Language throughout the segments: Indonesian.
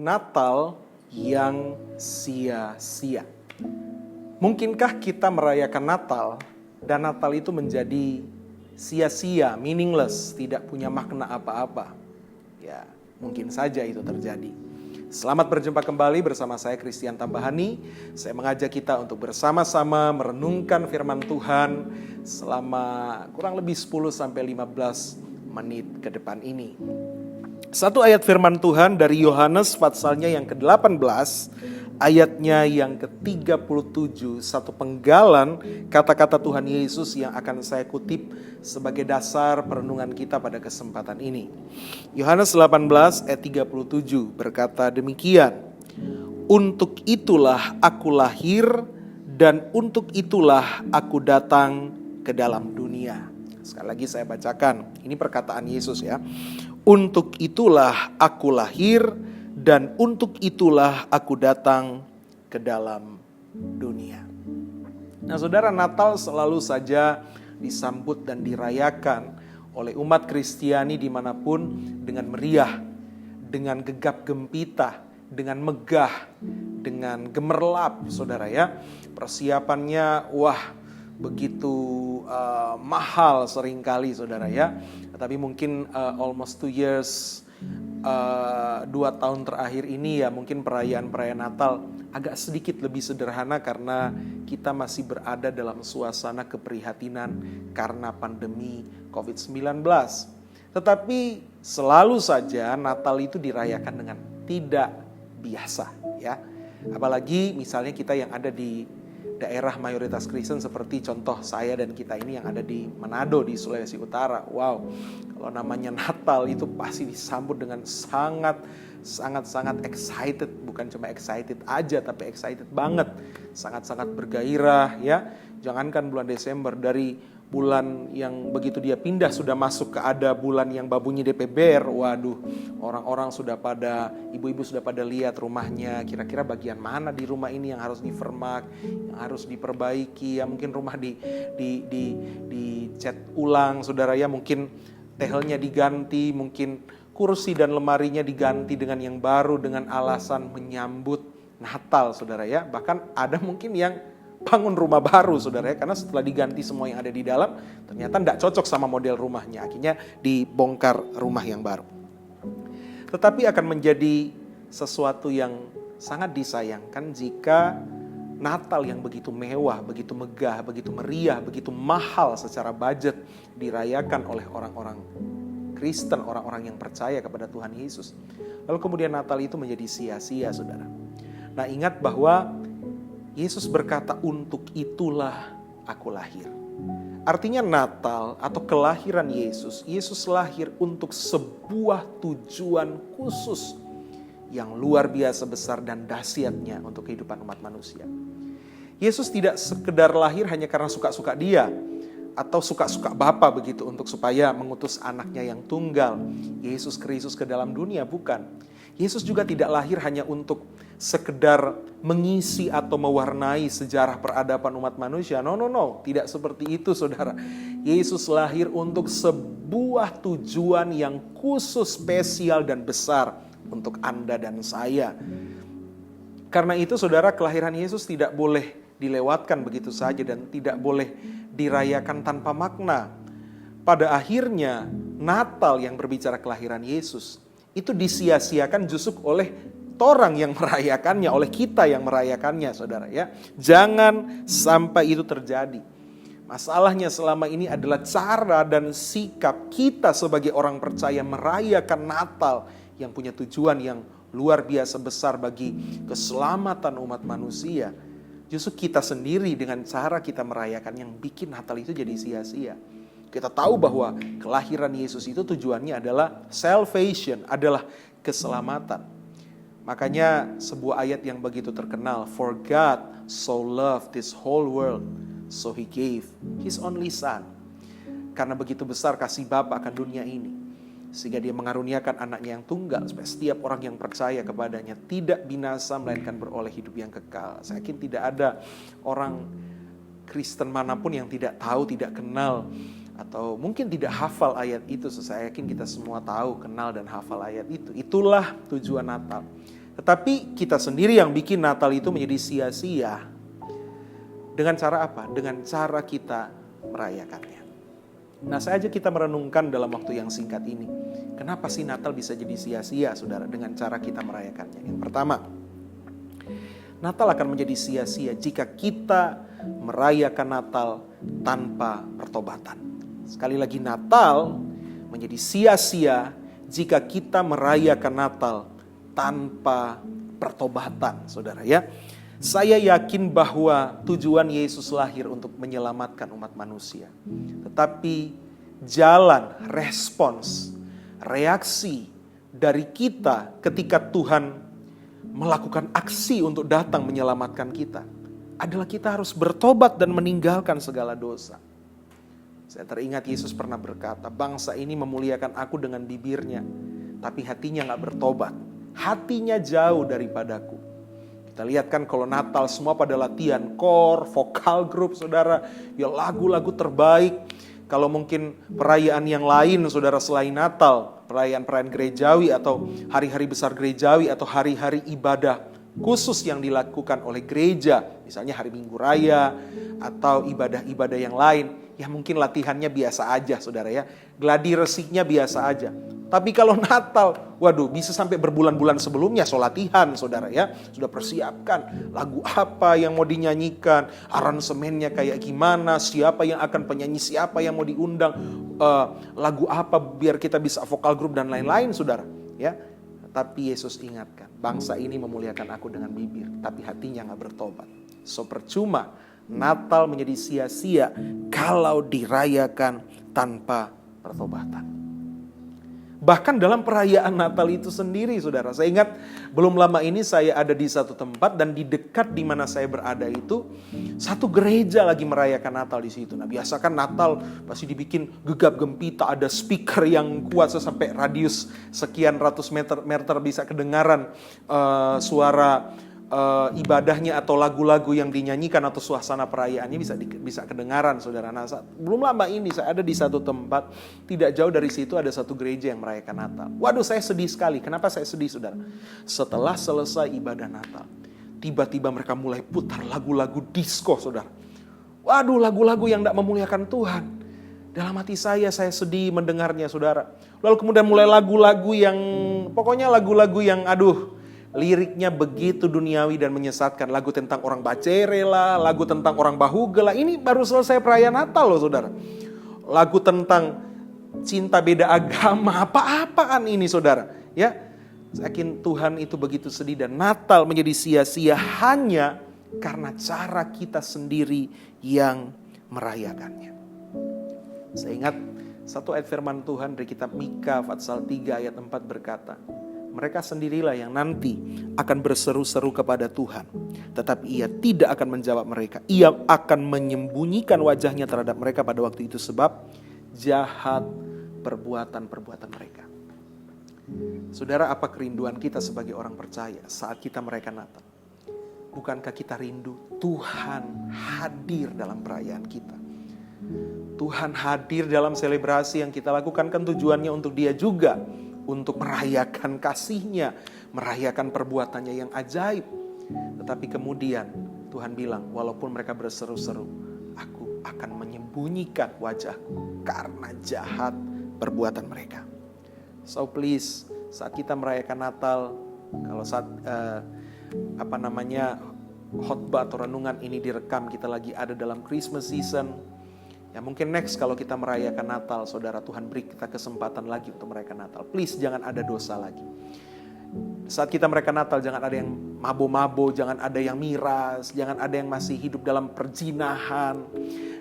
Natal yang sia-sia. Mungkinkah kita merayakan Natal dan Natal itu menjadi sia-sia, meaningless, tidak punya makna apa-apa? Ya, mungkin saja itu terjadi. Selamat berjumpa kembali bersama saya Christian Tambahani. Saya mengajak kita untuk bersama-sama merenungkan firman Tuhan selama kurang lebih 10-15 menit ke depan ini. Satu ayat firman Tuhan dari Yohanes pasalnya yang ke-18, ayatnya yang ke-37, satu penggalan kata-kata Tuhan Yesus yang akan saya kutip sebagai dasar perenungan kita pada kesempatan ini. Yohanes 18 ayat 37 berkata demikian, "Untuk itulah aku lahir dan untuk itulah aku datang ke dalam dunia." Sekali lagi saya bacakan, ini perkataan Yesus ya. "Untuk itulah aku lahir dan untuk itulah aku datang ke dalam dunia." Nah saudara, Natal selalu saja disambut dan dirayakan oleh umat Kristiani dimanapun dengan meriah, dengan gegap gempita, dengan megah, dengan gemerlap saudara ya. Persiapannya begitu mahal seringkali saudara ya. Tapi mungkin almost 2 years, 2 tahun terakhir ini ya mungkin perayaan Natal agak sedikit lebih sederhana karena kita masih berada dalam suasana keprihatinan karena pandemi COVID-19. Tetapi selalu saja Natal itu dirayakan dengan tidak biasa ya. Apalagi misalnya kita yang ada di daerah mayoritas Kristen seperti contoh saya dan kita ini yang ada di Manado di Sulawesi Utara. Kalau namanya Natal itu pasti disambut dengan sangat excited, bukan cuma excited aja tapi excited banget, sangat bergairah ya. Jangankan bulan Desember, dari bulan yang begitu dia pindah sudah masuk ke ada bulan yang babunyi DPBR, orang-orang sudah pada, ibu-ibu sudah pada lihat rumahnya, kira-kira bagian mana di rumah ini yang harus difermak, yang harus diperbaiki, ya mungkin rumah di cat ulang saudara ya, mungkin tehelnya diganti, mungkin kursi dan lemarinya diganti dengan yang baru dengan alasan menyambut Natal saudara ya. Bahkan ada mungkin yang bangun rumah baru saudara ya, karena setelah diganti semua yang ada di dalam ternyata tidak cocok sama model rumahnya, akhirnya dibongkar rumah yang baru. Tetapi akan menjadi sesuatu yang sangat disayangkan jika Natal yang begitu mewah, begitu megah, begitu meriah, begitu mahal secara budget dirayakan oleh orang-orang Kristen, orang-orang yang percaya kepada Tuhan Yesus, lalu kemudian Natal itu menjadi sia-sia saudara. Nah ingat bahwa Yesus berkata, "Untuk itulah aku lahir." Artinya Natal atau kelahiran Yesus lahir untuk sebuah tujuan khusus yang luar biasa besar dan dahsyatnya untuk kehidupan umat manusia. Yesus tidak sekedar lahir hanya karena suka-suka dia atau suka-suka Bapa begitu untuk supaya mengutus anaknya yang tunggal, Yesus Kristus ke dalam dunia, bukan. Yesus juga tidak lahir hanya untuk sekedar mengisi atau mewarnai sejarah peradaban umat manusia. No, tidak seperti itu saudara. Yesus lahir untuk sebuah tujuan yang khusus, spesial dan besar untuk Anda dan saya. Karena itu saudara, kelahiran Yesus tidak boleh dilewatkan begitu saja dan tidak boleh dirayakan tanpa makna. Pada akhirnya Natal yang berbicara kelahiran Yesus itu disia-siakan justru oleh orang yang merayakannya, oleh kita yang merayakannya saudara ya. Jangan sampai itu terjadi. Masalahnya selama ini adalah cara dan sikap kita sebagai orang percaya merayakan Natal yang punya tujuan yang luar biasa besar bagi keselamatan umat manusia. Justru kita sendiri dengan cara kita merayakan yang bikin Natal itu jadi sia-sia. Kita tahu bahwa kelahiran Yesus itu tujuannya adalah salvation, adalah keselamatan. Makanya sebuah ayat yang begitu terkenal, "For God so loved this whole world, so He gave His only Son." Karena begitu besar kasih Bapa akan dunia ini, sehingga Dia mengaruniakan anaknya yang tunggal supaya setiap orang yang percaya kepadanya tidak binasa melainkan beroleh hidup yang kekal. Saya yakin tidak ada orang Kristen manapun yang tidak tahu, tidak kenal atau mungkin tidak hafal ayat itu. Saya yakin kita semua tahu, kenal dan hafal ayat itu. Itulah tujuan Natal. Tetapi kita sendiri yang bikin Natal itu menjadi sia-sia. Dengan cara apa? Dengan cara kita merayakannya. Nah, saja kita merenungkan dalam waktu yang singkat ini. Kenapa sih Natal bisa jadi sia-sia, saudara, dengan cara kita merayakannya? Yang pertama, Natal akan menjadi sia-sia jika kita merayakan Natal tanpa pertobatan. Sekali lagi, Natal menjadi sia-sia jika kita merayakan Natal tanpa pertobatan, saudara ya. Saya yakin bahwa tujuan Yesus lahir untuk menyelamatkan umat manusia. Tetapi jalan, respons, reaksi dari kita ketika Tuhan melakukan aksi untuk datang menyelamatkan kita adalah kita harus bertobat dan meninggalkan segala dosa. Saya teringat Yesus pernah berkata, bangsa ini memuliakan aku dengan bibirnya, tapi hatinya gak bertobat. Hatinya jauh daripadaku. Kita lihat kan kalau Natal semua pada latihan core, vokal group, saudara. Ya lagu-lagu terbaik. Kalau mungkin perayaan yang lain, saudara, selain Natal, perayaan-perayaan gerejawi atau hari-hari besar gerejawi atau hari-hari ibadah khusus yang dilakukan oleh gereja, misalnya hari Minggu Raya atau ibadah-ibadah yang lain, ya mungkin latihannya biasa aja, saudara ya. Gladi resiknya biasa aja. Tapi kalau Natal, waduh, bisa sampai berbulan-bulan sebelumnya latihan, saudara ya. Sudah persiapkan lagu apa yang mau dinyanyikan, aransemennya kayak gimana, siapa yang akan penyanyi, siapa yang mau diundang, lagu apa biar kita bisa vokal grup dan lain-lain, saudara ya. Tapi Yesus ingatkan, bangsa ini memuliakan aku dengan bibir, tapi hatinya gak bertobat. So percuma Natal menjadi sia-sia kalau dirayakan tanpa pertobatan. Bahkan dalam perayaan Natal itu sendiri, saudara. Saya ingat belum lama ini saya ada di satu tempat dan di dekat di mana saya berada itu satu gereja lagi merayakan Natal di situ. Nah, biasa kan Natal pasti dibikin gegap gempita, ada speaker yang kuat sampai radius sekian ratus meter bisa kedengaran suara ibadahnya atau lagu-lagu yang dinyanyikan atau suasana perayaannya bisa kedengaran, saudara. Nah, belum lama ini saya ada di satu tempat tidak jauh dari situ ada satu gereja yang merayakan Natal. Waduh, saya sedih sekali. Kenapa saya sedih, saudara? Setelah selesai ibadah Natal, tiba-tiba mereka mulai putar lagu-lagu disco, saudara. Waduh, lagu-lagu yang tidak memuliakan Tuhan. Dalam hati saya sedih mendengarnya, saudara. Lalu kemudian mulai lagu-lagu yang, pokoknya lagu-lagu yang liriknya begitu duniawi dan menyesatkan. Lagu tentang orang bacere lah, lagu tentang orang bahuge lah. Ini baru selesai perayaan Natal loh, saudara. Lagu tentang cinta beda agama, apa-apaan ini, saudara. Ya, saya yakin Tuhan itu begitu sedih dan Natal menjadi sia-sia hanya karena cara kita sendiri yang merayakannya. Saya ingat satu ayat firman Tuhan dari kitab Mika pasal 3 ayat 4 berkata, mereka sendirilah yang nanti akan berseru-seru kepada Tuhan. Tetapi ia tidak akan menjawab mereka. Ia akan menyembunyikan wajahnya terhadap mereka pada waktu itu. Sebab jahat perbuatan-perbuatan mereka. Saudara, apa kerinduan kita sebagai orang percaya saat kita merayakan Natal? Bukankah kita rindu Tuhan hadir dalam perayaan kita? Tuhan hadir dalam selebrasi yang kita lakukan, kan tujuannya untuk Dia juga. Untuk merayakan kasih-Nya, merayakan perbuatannya yang ajaib. Tetapi kemudian Tuhan bilang, walaupun mereka berseru-seru, aku akan menyembunyikan wajahku karena jahat perbuatan mereka. So please, saat kita merayakan Natal, kalau saat khotbah atau renungan ini direkam, kita lagi ada dalam Christmas season. Ya mungkin next kalau kita merayakan Natal, saudara, Tuhan beri kita kesempatan lagi untuk merayakan Natal. Please jangan ada dosa lagi. Saat kita merayakan Natal jangan ada yang mabo-mabo, jangan ada yang miras, jangan ada yang masih hidup dalam perzinahan,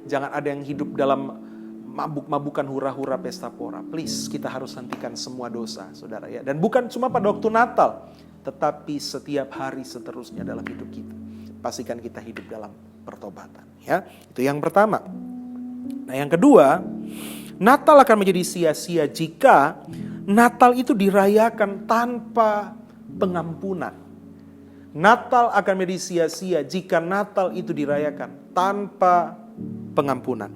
jangan ada yang hidup dalam mabuk-mabukan hura-hura pesta pora. Please, kita harus hentikan semua dosa, saudara ya. Dan bukan cuma pada waktu Natal, tetapi setiap hari seterusnya dalam hidup kita. Pastikan kita hidup dalam pertobatan, ya. Itu yang pertama. Nah, yang kedua, Natal akan menjadi sia-sia jika Natal itu dirayakan tanpa pengampunan. Natal akan menjadi sia-sia jika Natal itu dirayakan tanpa pengampunan.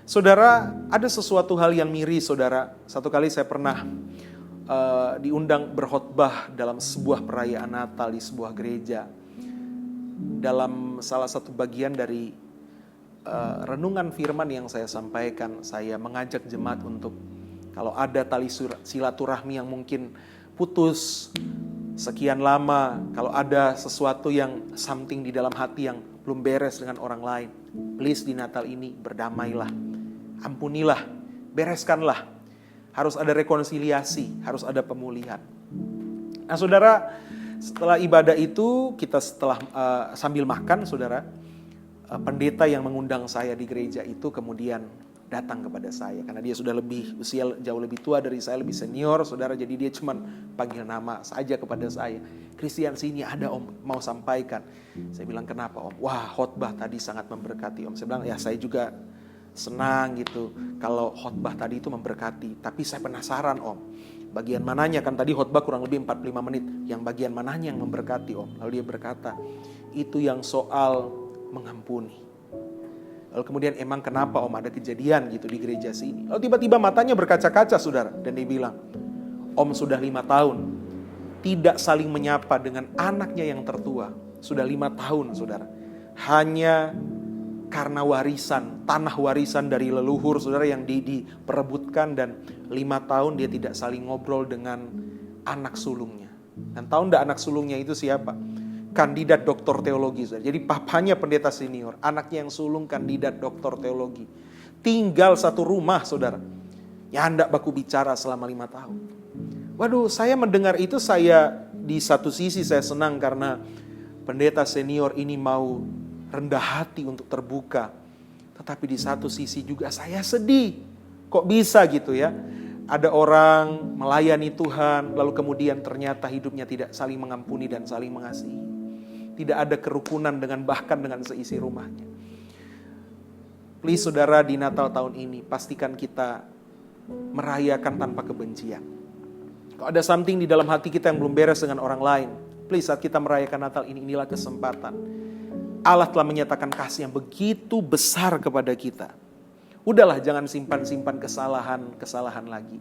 Saudara, ada sesuatu hal yang miris, saudara. Satu kali saya pernah diundang berkhotbah dalam sebuah perayaan Natal di sebuah gereja. Dalam salah satu bagian dari renungan firman yang saya sampaikan, saya mengajak jemaat untuk kalau ada tali silaturahmi yang mungkin putus sekian lama, kalau ada sesuatu yang something di dalam hati yang belum beres dengan orang lain, please di Natal ini berdamailah, ampunilah, bereskanlah. Harus ada rekonsiliasi, harus ada pemulihan. Nah saudara, setelah ibadah itu kita sambil makan saudara, pendeta yang mengundang saya di gereja itu kemudian datang kepada saya karena dia sudah usia jauh lebih tua dari saya, lebih senior saudara, jadi dia cuma panggil nama saja kepada saya. Christian, sini ada om mau sampaikan. Saya bilang, kenapa om? Wah, khotbah tadi sangat memberkati om. Saya bilang, ya saya juga senang gitu kalau khotbah tadi itu memberkati, tapi saya penasaran om, bagian mananya, kan tadi khotbah kurang lebih 45 menit, yang bagian mananya yang memberkati om? Lalu dia berkata, itu yang soal mengampuni. Lalu kemudian, emang kenapa om, ada kejadian gitu di gereja sini? Lalu tiba-tiba matanya berkaca-kaca saudara, dan dia bilang, om sudah 5 tahun tidak saling menyapa dengan anaknya yang tertua. Sudah 5 tahun saudara, hanya karena warisan, tanah warisan dari leluhur saudara yang diperebutkan, dan 5 tahun dia tidak saling ngobrol dengan anak sulungnya. Dan tahu enggak anak sulungnya itu siapa? Kandidat doktor teologi saudara. Jadi papanya pendeta senior, anaknya yang sulung kandidat doktor teologi. Tinggal satu rumah saudara. Ya hendak baku bicara selama 5 tahun. Waduh, saya mendengar itu, saya di satu sisi saya senang karena pendeta senior ini mau rendah hati untuk terbuka. Tetapi di satu sisi juga saya sedih. Kok bisa gitu ya? Ada orang melayani Tuhan, lalu kemudian ternyata hidupnya tidak saling mengampuni dan saling mengasihi. Tidak ada kerukunan bahkan dengan seisi rumahnya. Please saudara, di Natal tahun ini pastikan kita merayakan tanpa kebencian. Kalau ada something di dalam hati kita yang belum beres dengan orang lain, please saat kita merayakan Natal ini, inilah kesempatan. Allah telah menyatakan kasih yang begitu besar kepada kita. Udahlah, jangan simpan-simpan kesalahan lagi.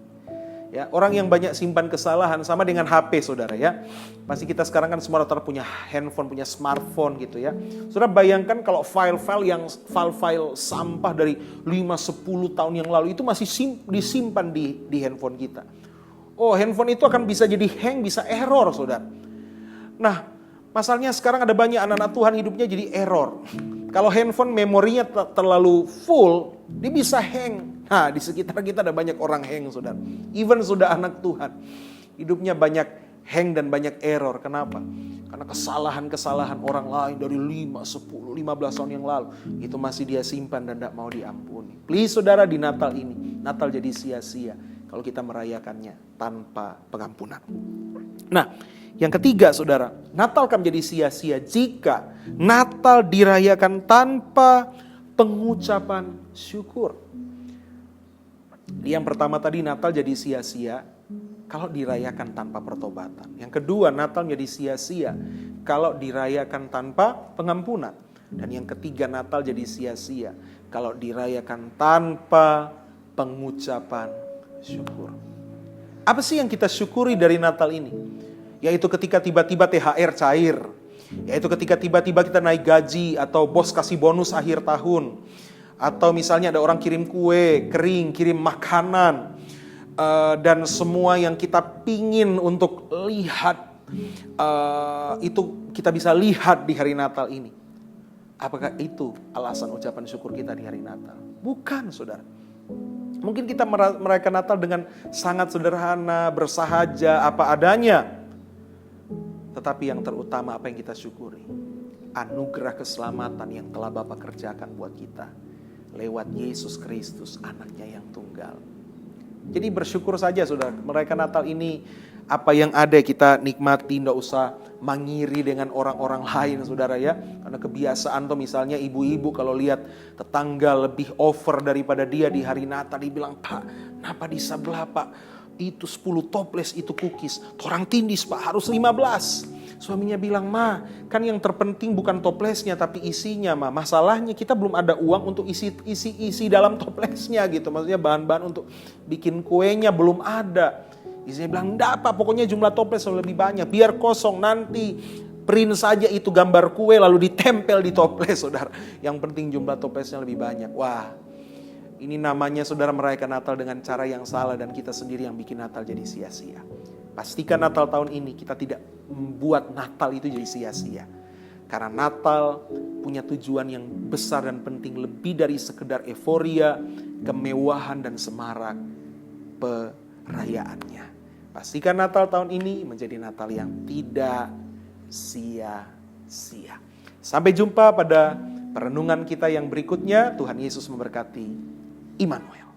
Ya, orang yang banyak simpan kesalahan sama dengan HP saudara ya. Pasti kita sekarang kan semua rata-rata punya handphone, punya smartphone gitu ya. Saudara bayangkan kalau file-file sampah dari 5-10 tahun yang lalu itu masih disimpan di handphone kita. Oh, handphone itu akan bisa jadi hang, bisa error saudara. Nah, masalahnya sekarang ada banyak anak-anak Tuhan hidupnya jadi error. Kalau handphone memorinya terlalu full, dia bisa hang. Nah, di sekitar kita ada banyak orang hang, saudara. Even sudah anak Tuhan, hidupnya banyak hang dan banyak error. Kenapa? Karena kesalahan-kesalahan orang lain dari 5, 10, 15 tahun yang lalu, itu masih dia simpan dan tidak mau diampuni. Please saudara, di Natal ini, Natal jadi sia-sia kalau kita merayakannya tanpa pengampunan. Nah, yang ketiga saudara, Natal akan menjadi sia-sia jika Natal dirayakan tanpa pengucapan syukur. Yang pertama tadi, Natal jadi sia-sia kalau dirayakan tanpa pertobatan. Yang kedua, Natal menjadi sia-sia kalau dirayakan tanpa pengampunan. Dan yang ketiga, Natal jadi sia-sia kalau dirayakan tanpa pengucapan syukur. Apa sih yang kita syukuri dari Natal ini? Yaitu ketika tiba-tiba THR cair. Yaitu ketika tiba-tiba kita naik gaji atau bos kasih bonus akhir tahun. Atau misalnya ada orang kirim kue kering, kirim makanan. Dan semua yang kita pingin untuk lihat, itu kita bisa lihat di hari Natal ini. Apakah itu alasan ucapan syukur kita di hari Natal? Bukan saudara. Mungkin kita merayakan Natal dengan sangat sederhana, bersahaja, apa adanya. Tetapi yang terutama apa yang kita syukuri? Anugerah keselamatan yang telah Bapa kerjakan buat kita. Lewat Yesus Kristus, anaknya yang tunggal. Jadi bersyukur saja saudara, merayakan Natal ini apa yang ada kita nikmati, tidak usah mengiri dengan orang-orang lain saudara ya. Karena kebiasaan tuh misalnya ibu-ibu kalau lihat tetangga lebih over daripada dia di hari Natal, dibilang, "Pak, kenapa di sebelah Pak? Itu 10 toples itu cookies. Orang tindis Pak, harus 15. Suaminya bilang, "Ma, kan yang terpenting bukan toplesnya tapi isinya, Ma. Masalahnya kita belum ada uang untuk isi dalam toplesnya gitu. Maksudnya bahan-bahan untuk bikin kuenya belum ada." Istrinya bilang, enggak apa, pokoknya jumlah toples lebih banyak. Biar kosong, nanti print saja itu gambar kue lalu ditempel di toples, saudara. Yang penting jumlah toplesnya lebih banyak. Wah, ini namanya saudara merayakan Natal dengan cara yang salah dan kita sendiri yang bikin Natal jadi sia-sia. Pastikan Natal tahun ini kita tidak membuat Natal itu jadi sia-sia. Karena Natal punya tujuan yang besar dan penting lebih dari sekedar euforia, kemewahan dan semarak perayaannya. Pastikan Natal tahun ini menjadi Natal yang tidak sia-sia. Sampai jumpa pada perenungan kita yang berikutnya. Tuhan Yesus memberkati. Immanuel.